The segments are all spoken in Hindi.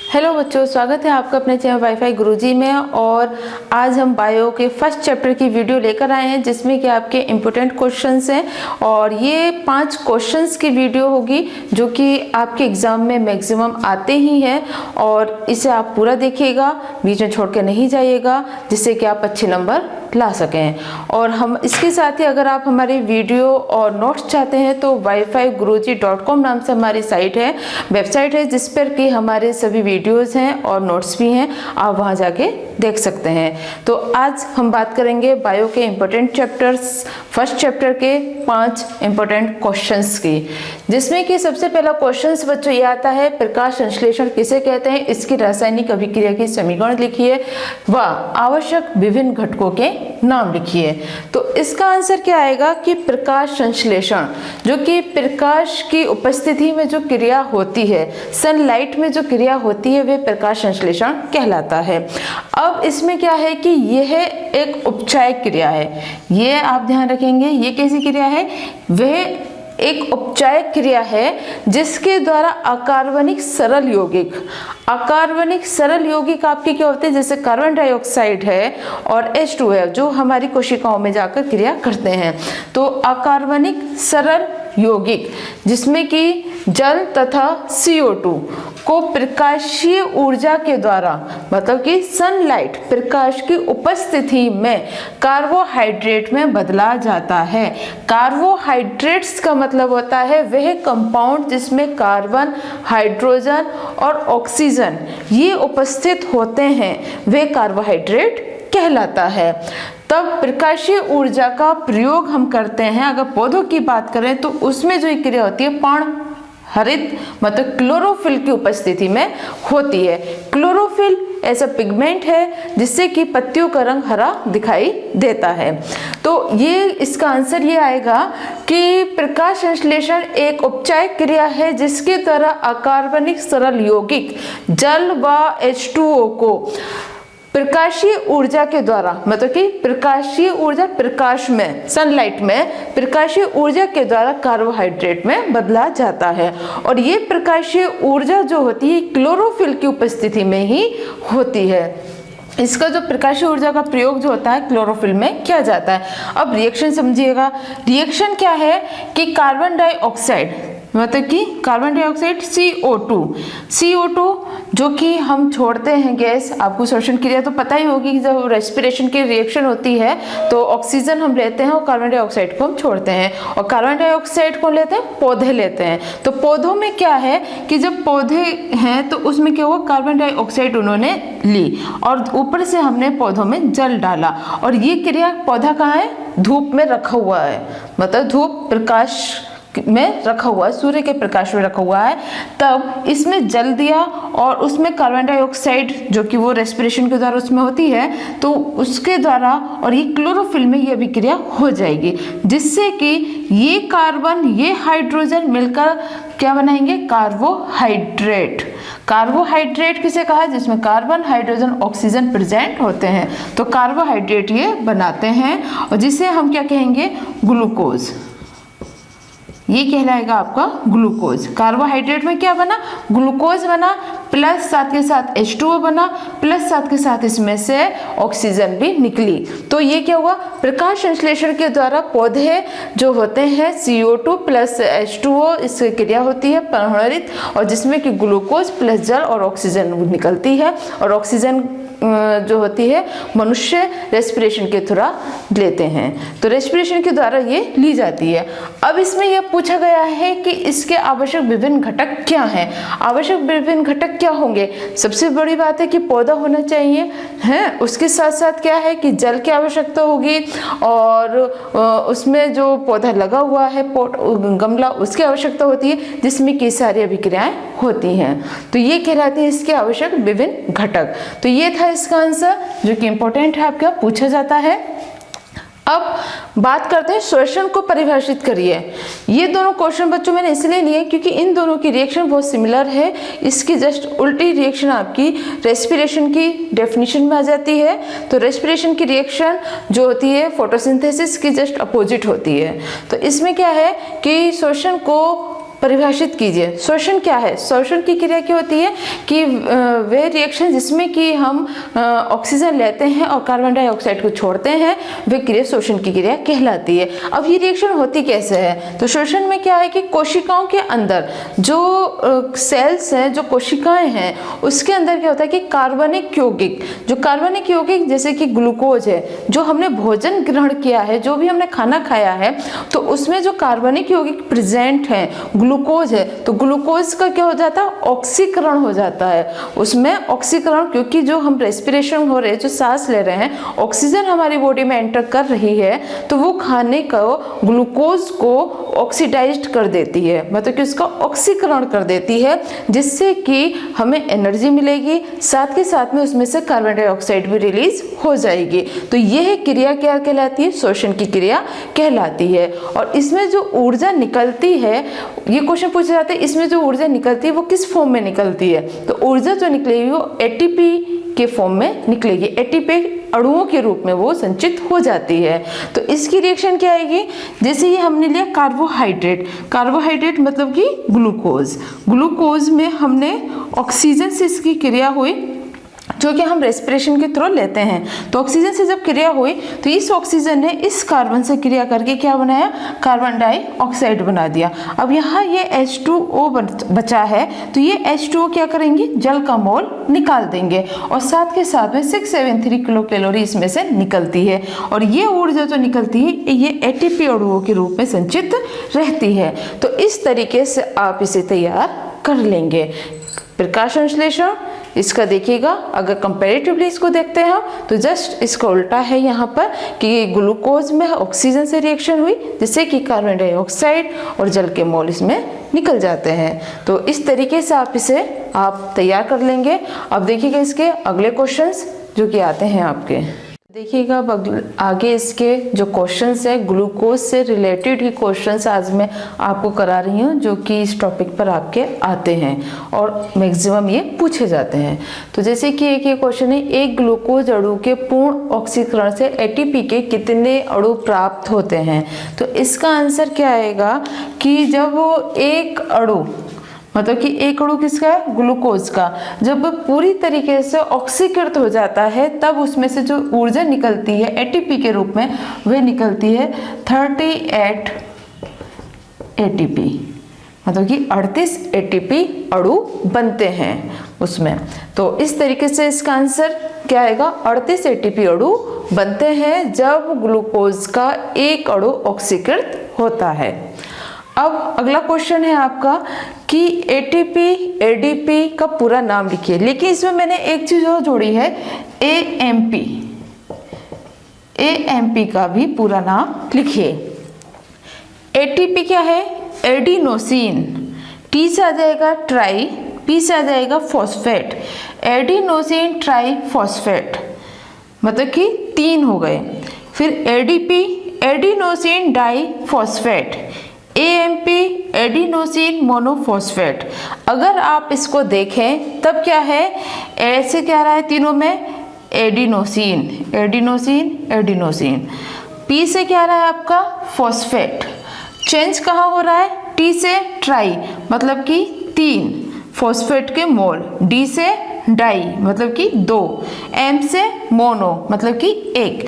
हेलो बच्चों, स्वागत है आपका अपने चैनल वाईफाई गुरुजी में। और आज हम बायो के फर्स्ट चैप्टर की वीडियो लेकर आए हैं जिसमें कि आपके इम्पोर्टेंट क्वेश्चंस हैं। और ये 5 क्वेश्चंस की वीडियो होगी जो कि आपके एग्ज़ाम में मैक्सिमम आते ही हैं, और इसे आप पूरा देखिएगा, बीच में छोड़ के नहीं जाइएगा, जिससे कि आप अच्छे नंबर ला सकें। और हम इसके साथ ही अगर आप हमारी वीडियो और नोट्स चाहते हैं तो wifi-guruji.com नाम से हमारी वेबसाइट है जिस पर कि हमारे सभी वीडियोस हैं और नोट्स भी हैं, आप वहां जाके देख सकते हैं। तो आज हम बात करेंगे बायो के इम्पोर्टेंट चैप्टर्स, फर्स्ट चैप्टर के 5 इम्पोर्टेंट क्वेश्चंस की, जिसमें कि सबसे पहला क्वेश्चंस बच्चों ये आता है, प्रकाश संश्लेषण किसे कहते हैं, इसकी रासायनिक अभिक्रिया की समीकरण लिखिए व आवश्यक विभिन्न घटकों के नाम लिखिए। तो इसका आंसर क्या आएगा कि प्रकाश संश्लेषण, जो कि प्रकाश की उपस्थिति में जो क्रिया होती है, सनलाइट में जो क्रिया होती है, वह प्रकाश संश्लेषण कहलाता है। अब इसमें क्या है कि यह एक उपचायक क्रिया है, ये आप ध्यान रखेंगे। ये कैसी क्रिया है? वह एक उपचायक क्रिया है जिसके द्वारा अकार्बनिक सरल यौगिक आपके क्या होते हैं, जैसे कार्बन डाइऑक्साइड है और H2 है, जो हमारी कोशिकाओं में जाकर क्रिया करते हैं। तो अकार्बनिक सरल यौगिक जिसमें कि जल तथा CO2 को प्रकाशीय ऊर्जा के द्वारा, मतलब कि सनलाइट, प्रकाश की उपस्थिति में कार्बोहाइड्रेट में बदला जाता है। कार्बोहाइड्रेट्स का मतलब होता है वह कंपाउंड जिसमें कार्बन, हाइड्रोजन और ऑक्सीजन ये उपस्थित होते हैं, वह कार्बोहाइड्रेट कहलाता है। तब प्रकाशीय ऊर्जा का प्रयोग हम करते हैं। अगर पौधों की बात करें तो उसमें जो क्रिया होती है पर्णहरित, मतलब क्लोरोफिल की उपस्थिति में होती है। क्लोरोफिल ऐसा पिगमेंट है जिससे कि पत्तियों का रंग हरा दिखाई देता है। तो ये इसका आंसर ये आएगा कि प्रकाश संश्लेषण एक उपचायक क्रिया है जिसके द्वारा अकार्बनिक सरल यौगिक जल व H2O को प्रकाशीय ऊर्जा के द्वारा, मतलब कि प्रकाशीय ऊर्जा प्रकाश में, सनलाइट में प्रकाशीय ऊर्जा के द्वारा कार्बोहाइड्रेट में बदला जाता है। और ये प्रकाशीय ऊर्जा जो होती है क्लोरोफिल की उपस्थिति में ही होती है। इसका जो प्रकाशीय ऊर्जा का प्रयोग जो होता है क्लोरोफिल में किया जाता है। अब रिएक्शन समझिएगा। रिएक्शन क्या है कि कार्बन डाइऑक्साइड, मतलब कि कार्बन डाइऑक्साइड CO2 जो कि हम छोड़ते हैं गैस, आपको श्वसन क्रिया तो पता ही होगी कि जब रेस्पिरेशन की रिएक्शन होती है तो ऑक्सीजन हम लेते हैं और कार्बन डाइऑक्साइड को हम छोड़ते हैं, और कार्बन डाइऑक्साइड को लेते हैं, पौधे लेते हैं। तो पौधों में क्या है कि जब पौधे हैं तो उसमें क्या हुआ, कार्बन डाइऑक्साइड उन्होंने ली और ऊपर से हमने पौधों में जल डाला, और ये क्रिया पौधा कहाँ है, धूप में रखा हुआ है, मतलब धूप प्रकाश में रखा हुआ है, सूर्य के प्रकाश में रखा हुआ है। तब इसमें जल दिया और उसमें कार्बन डाइऑक्साइड जो कि वो रेस्पिरेशन के द्वारा उसमें होती है, तो उसके द्वारा और ये क्लोरोफिल में ये अभिक्रिया हो जाएगी, जिससे कि ये कार्बन, ये हाइड्रोजन मिलकर क्या बनाएंगे, कार्बोहाइड्रेट। कार्बोहाइड्रेट किसे कहा है, जिसमें कार्बन, हाइड्रोजन, ऑक्सीजन प्रेजेंट होते हैं, तो कार्बोहाइड्रेट ये बनाते हैं, और जिसे हम क्या कहेंगे, ग्लूकोज। ये कहलाएगा आपका ग्लूकोज। कार्बोहाइड्रेट में क्या बना, ग्लूकोज बना, प्लस साथ के साथ H2O बना, प्लस साथ के साथ इसमें से ऑक्सीजन भी निकली। तो ये क्या हुआ, प्रकाश संश्लेषण के द्वारा पौधे जो होते हैं CO2 प्लस H2O इससे क्रिया होती है पर्णहरित, और जिसमें कि ग्लूकोज प्लस जल और ऑक्सीजन निकलती है, और ऑक्सीजन जो होती है मनुष्य रेस्पिरेशन के थ्रू लेते हैं, तो रेस्पिरेशन के द्वारा ये ली जाती है। अब इसमें यह पूछा गया है कि इसके आवश्यक विभिन्न घटक क्या हैं। आवश्यक विभिन्न घटक क्या होंगे, सबसे बड़ी बात है कि पौधा होना चाहिए है, उसके साथ साथ क्या है कि जल की आवश्यकता होगी, और उसमें जो पौधा लगा हुआ है गमला, उसकी आवश्यकता होती है, जिसमें की सारी अभिक्रियाएं होती हैं। तो ये कहलाती है इसके आवश्यक विभिन्न घटक। तो ये था इसका आंसर जो कि इंपॉर्टेंट है, आपका पूछा जाता है। अब बात करते हैं श्वसन को परिभाषित करिए। ये दोनों क्वेश्चन बच्चों मैंने इसलिए लिए क्योंकि इन दोनों की रिएक्शन बहुत सिमिलर है। इसकी जस्ट उल्टी रिएक्शन आपकी रेस्पिरेशन की डेफिनेशन में आ जाती है। तो रेस्पिरेशन की रिएक्शन जो होती है फोटोसिंथेसिस की जस्ट अपोजिट होती है। तो इसमें क्या है कि श्वसन को परिभाषित कीजिए। श्वसन क्या है? श्वसन की क्रिया क्या होती है कि वह रिएक्शन जिसमें कि हम ऑक्सीजन लेते हैं और कार्बन डाइऑक्साइड को छोड़ते हैं, वह क्रिया श्वसन की क्रिया कहलाती है। अब ये रिएक्शन होती कैसे है? तो श्वसन में क्या है कि कोशिकाओं के अंदर जो सेल्स हैं, जो कोशिकाएं हैं, उसके अंदर क्या होता है कि कार्बनिक यौगिक, जो कार्बनिक यौगिक जैसे कि ग्लूकोज है, जो हमने भोजन ग्रहण किया है, जो भी हमने खाना खाया है, तो उसमें जो कार्बनिक यौगिक प्रेजेंट है, ग्लूकोज है, तो ग्लूकोज का क्या हो जाता है? ऑक्सीकरण हो जाता है। उसमें ऑक्सीकरण, क्योंकि जो हम रेस्पिरेशन हो रहे हैं, जो सांस ले रहे हैं, ऑक्सीजन हमारी बॉडी में एंटर कर रही है, तो वो खाने को ग्लूकोज को ऑक्सीडाइज्ड कर देती है, मतलब कि उसका ऑक्सीकरण कर देती है, जिससे कि हमें एनर्जी मिलेगी, साथ के साथ में उसमें से कार्बन डाइऑक्साइड भी रिलीज हो जाएगी। तो यह क्रिया क्या कहलाती है? श्वसन की क्रिया कहलाती है। और इसमें जो ऊर्जा निकलती है, ये क्वेश्चन पूछे जाते हैं, इसमें जो ऊर्जा निकलती है वो किस फॉर्म में निकलती है? तो ऊर्जा जो निकलेगी वो एटीपी के फॉर्म में निकलेगी, एटीपी अणुओं के रूप में वो संचित हो जाती है। तो इसकी रिएक्शन क्या आएगी? जैसे ये हमने लिया कार्बोहाइड्रेट, कार्बोहाइड्रेट मतलब कि ग्लूकोज, ग्लूकोज में हमने ऑक्सीजन से इसकी क्रिया हुई, जो कि हम रेस्पिरेशन के थ्रू लेते हैं। तो ऑक्सीजन से जब क्रिया हुई तो इस ऑक्सीजन ने इस कार्बन से क्रिया करके क्या बनाया? कार्बन डाइऑक्साइड बना दिया। अब यहाँ ये H2O बचा है, तो ये H2O क्या करेंगे? जल का मोल निकाल देंगे, और साथ के साथ में 673 किलो कैलोरी इसमें से निकलती है। और ये ऊर्जा जो निकलती है ये एटीपी अणुओं के रूप में संचित रहती है। तो इस तरीके से आप इसे तैयार कर लेंगे। प्रकाश संश्लेषण इसका देखिएगा, अगर कंपैरेटिवली इसको देखते हैं हम, तो जस्ट इसका उल्टा है यहाँ पर कि ग्लूकोज में ऑक्सीजन से रिएक्शन हुई, जिससे कि कार्बन डाइऑक्साइड और जल के मोल इसमें निकल जाते हैं। तो इस तरीके से आप तैयार कर लेंगे। अब देखिएगा इसके अगले क्वेश्चंस जो कि आते हैं आपके, देखिएगा अब आगे इसके जो क्वेश्चंस है, ग्लूकोज से रिलेटेड ही क्वेश्चंस आज मैं आपको करा रही हूँ, जो कि इस टॉपिक पर आपके आते हैं और मैक्सिमम ये पूछे जाते हैं। तो जैसे कि एक ये क्वेश्चन है, एक ग्लूकोज अणु के पूर्ण ऑक्सीकरण से एटीपी के कितने अणु प्राप्त होते हैं? तो इसका आंसर क्या आएगा कि जब वो एक अणु, मतलब कि एक अणु किसका है? ग्लूकोज का, जब पूरी तरीके से ऑक्सीकृत हो जाता है, तब उसमें से जो ऊर्जा निकलती है एटीपी के रूप में, वह निकलती है 38 एटीपी, मतलब कि 38 एटीपी अणु बनते हैं उसमें। तो इस तरीके से इसका आंसर क्या आएगा? 38 एटीपी अणु बनते हैं जब ग्लूकोज का एक अणु ऑक्सीकृत होता है। अब अगला क्वेश्चन है आपका कि एटीपी एडीपी का पूरा नाम लिखिए, लेकिन इसमें मैंने एक चीज और जोड़ी है, एएमपी, एएमपी का भी पूरा नाम लिखिए। एटीपी क्या है? एडिनोसिन, टी से आ जाएगा ट्राई, पी से आ जाएगा फॉस्फेट, एडिनोसिन ट्राई फॉस्फेट, मतलब कि 3 हो गए। फिर ADP adenosine diphosphate, AMP adenosine monophosphate. अगर आप इसको देखें तब क्या है, ऐसे क्या रहा है तीनों में? Adenosine adenosine adenosine. पी से क्या रहा है आपका? फॉस्फेट। चेंज कहाँ हो रहा है? टी से ट्राई, मतलब कि 3 फॉस्फेट के मोल, डी से डाई मतलब कि 2, एम से मोनो मतलब कि 1।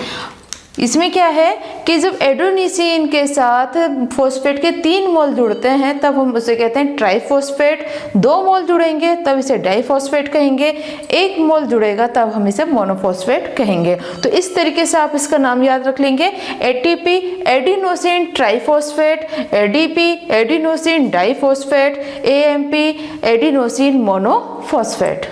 इसमें क्या है कि जब एडिनोसिन के साथ फॉस्फेट के 3 मोल जुड़ते हैं तब हम उसे कहते हैं ट्राइफॉस्फेट, 2 मोल जुड़ेंगे तब इसे डाइफॉस्फेट कहेंगे, 1 मोल जुड़ेगा तब हम इसे मोनोफॉस्फेट कहेंगे। तो इस तरीके से आप इसका नाम याद रख लेंगे, ATP adenosine triphosphate, ADP adenosine diphosphate, AMP adenosine monophosphate.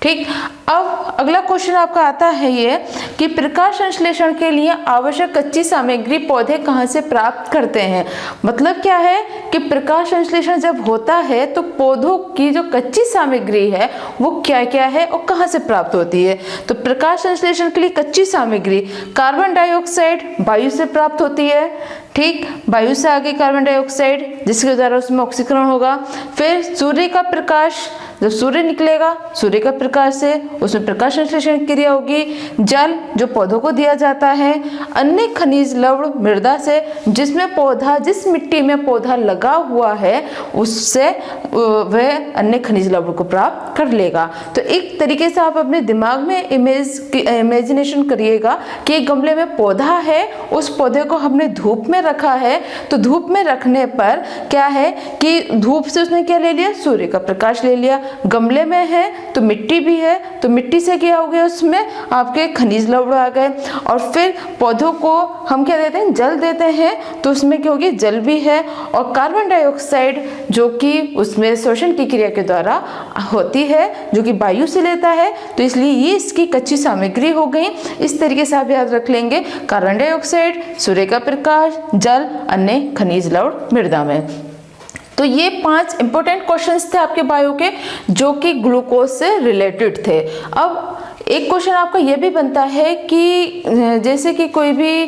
ठीक। अब अगला क्वेश्चन आपका आता है ये कि प्रकाश संश्लेषण के लिए आवश्यक कच्ची सामग्री पौधे कहाँ से प्राप्त करते हैं। मतलब क्या है कि प्रकाश संश्लेषण जब होता है तो पौधों की जो कच्ची सामग्री है वो क्या क्या है और कहाँ से प्राप्त होती है। तो प्रकाश संश्लेषण के लिए कच्ची सामग्री कार्बन डाइऑक्साइड वायु से प्राप्त होती है। ठीक, वायु से आगे कार्बन डाइऑक्साइड जिसके द्वारा उसमें ऑक्सीकरण होगा। फिर सूर्य का प्रकाश, जब सूर्य निकलेगा सूर्य का प्रकाश से उसमें प्रकाश संश्लेषण क्रिया होगी। जल जो पौधों को दिया जाता है। अन्य खनिज लवण मृदा से, जिसमें पौधा, जिस मिट्टी में पौधा लगा हुआ है उससे वह अन्य खनिज लवण को प्राप्त कर लेगा। तो एक तरीके से आप अपने दिमाग में इमेजिनेशन करिएगा कि एक गमले में पौधा है, उस पौधे को हमने धूप में रखा है, तो धूप में रखने पर क्या है कि धूप से उसने क्या ले लिया, सूर्य का प्रकाश ले लिया। गमले में है तो मिट्टी भी है, तो मिट्टी से क्या हो गया, उसमें आपके खनिज लवण आ गए। और फिर पौधों को हम क्या देते हैं, जल देते हैं, तो उसमें क्या होगी, जल भी है। और कार्बन डाइऑक्साइड जो कि उसमें श्वसन की क्रिया के द्वारा होती है, जो कि वायु से लेता है, तो इसलिए ये इसकी कच्ची सामग्री हो गई। इस तरीके से आप याद रख लेंगे, कार्बन डाइऑक्साइड, सूर्य का प्रकाश, जल, अन्य खनिज लवण मृदा में। तो ये 5 इंपॉर्टेंट क्वेश्चंस थे आपके बायो के, जो कि ग्लूकोज से रिलेटेड थे। अब एक क्वेश्चन आपका ये भी बनता है कि जैसे कि कोई भी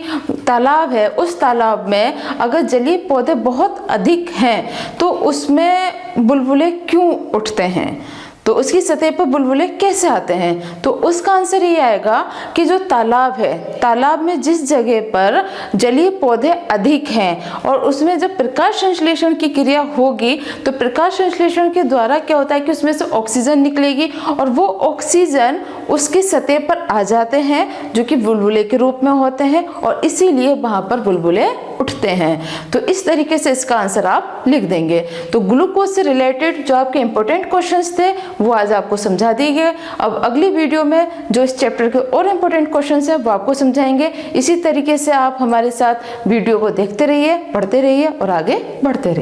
तालाब है, उस तालाब में अगर जलीय पौधे बहुत अधिक हैं तो उसमें बुलबुले क्यों उठते हैं, तो उसकी सतह पर बुलबुले कैसे आते हैं। तो उसका आंसर ये आएगा कि जो तालाब है, तालाब में जिस जगह पर जलीय पौधे अधिक हैं और उसमें जब प्रकाश संश्लेषण की क्रिया होगी तो प्रकाश संश्लेषण के द्वारा क्या होता है कि उसमें से ऑक्सीजन निकलेगी और वो ऑक्सीजन उसकी सतह पर आ जाते हैं, जो कि बुलबुले के रूप में होते हैं, और इसीलिए वहां पर बुलबुले उठते हैं। तो इस तरीके से इसका आंसर आप लिख देंगे। तो ग्लूकोज से रिलेटेड जो आपके इंपॉर्टेंट क्वेश्चंस थे वो आज आपको समझा दिए गए। अब अगली वीडियो में जो इस चैप्टर के और इंपॉर्टेंट क्वेश्चंस हैं वो आपको समझाएंगे। इसी तरीके से आप हमारे साथ वीडियो को देखते रहिए, पढ़ते रहिए और आगे बढ़ते रहिए।